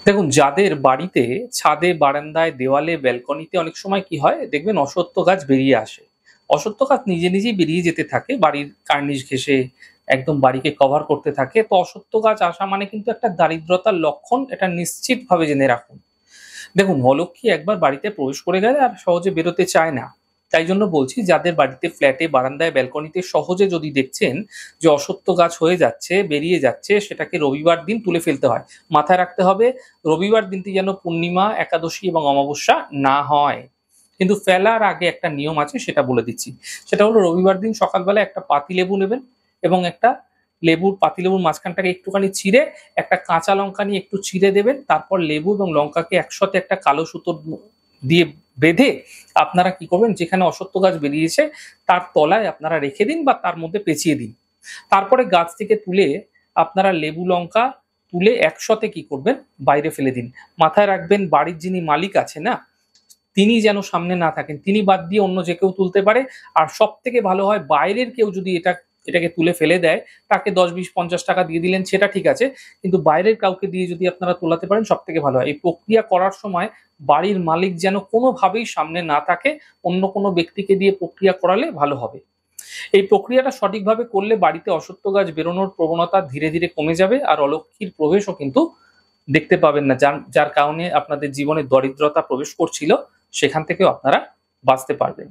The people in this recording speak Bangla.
দেখুন, যাদের বাড়িতে ছাদে, বারান্দায়, দেওয়ালে, ব্যালকনিতে অনেক সময় কি হয় দেখবেন অশ্বত্থ গাছ বেরিয়ে আসে। অশ্বত্থ গাছ নিজে নিজেই বেরিয়ে যেতে থাকে বাড়ির কার্নিশ ঘেঁষে, একদম বাড়িকে কভার করতে থাকে। তো অশ্বত্থ গাছ আসা মানে কিন্তু একটা দারিদ্রতার লক্ষণ, এটা নিশ্চিতভাবে জেনে রাখুন। দেখুন, অলক্ষী একবার বাড়িতে প্রবেশ করে গেলে আর সহজে বেরোতে চায় না। তাই জন্য বলছি, যাদের বাড়িতে ফ্ল্যাটে, বারান্দায়, ব্যালকনিতে সহজে যদি দেখছেন যে অশ্বত্থ গাছ হয়ে যাচ্ছে, বেরিয়ে যাচ্ছে, সেটাকে রবিবার দিন তুলে ফেলতে হয়। মাথায় রাখতে হবে, রবিবার দিনটি যেন পূর্ণিমা, একাদশী এবং অমাবস্যা না হয়। কিন্তু ফেলার আগে একটা নিয়ম আছে, সেটা বলে দিচ্ছি। সেটা হলো, রবিবার দিন সকালবেলা একটা পাতিলেবু নেবেন এবং একটা পাতিলেবুর মাঝখানটাকে একটুখানি চিড়ে একটা কাঁচা লঙ্কা নিয়ে একটু চিড়ে দেবেন। তারপর লেবু এবং লঙ্কাকে একসাথে একটা কালো সুতোর দিয়ে বেঁধে আপনারা কি করবেন, যেখানে অশ্বত্থ গাছ বেরিয়েছে তার তলায় আপনারা রেখে দিন বা তার মধ্যে পেঁচিয়ে দিন। তারপরে গাছ থেকে তুলে আপনারা লেবু লঙ্কা তুলে একসাথে কি করবেন, বাইরে ফেলে দিন। মাথায় রাখবেন, বাড়ির যিনি মালিক আছে না, তিনি যেন সামনে না থাকেন। তিনি বাদ দিয়ে অন্য যে কেউ তুলতে পারে। আর সব থেকে ভালো হয়, বাইরের কেউ যদি এটাকে তুলে ফেলে দেয়, তাকে 10, 20, 50 টাকা দিয়ে দিলেন, সেটা ঠিক আছে। কিন্তু বাইরের কাউকে দিয়ে যদি আপনারা তোলাতে পারেন, সব থেকে ভালো হয়। এই প্রক্রিয়া করার সময় বাড়ির মালিক যেন কোনোভাবেই সামনে না থাকে, অন্য কোনো ব্যক্তিকে দিয়ে প্রক্রিয়া করালে ভালো হবে। এই প্রক্রিয়াটা সঠিকভাবে করলে বাড়িতে অশ্বত্থ গাছ বেরোনোর প্রবণতা ধীরে ধীরে কমে যাবে, আর অলক্ষীর প্রবেশও কিন্তু দেখতে পাবেন না, যার যার কারণে আপনাদের জীবনে দরিদ্রতা প্রবেশ করছিল, সেখান থেকেও আপনারা বাঁচতে পারবেন।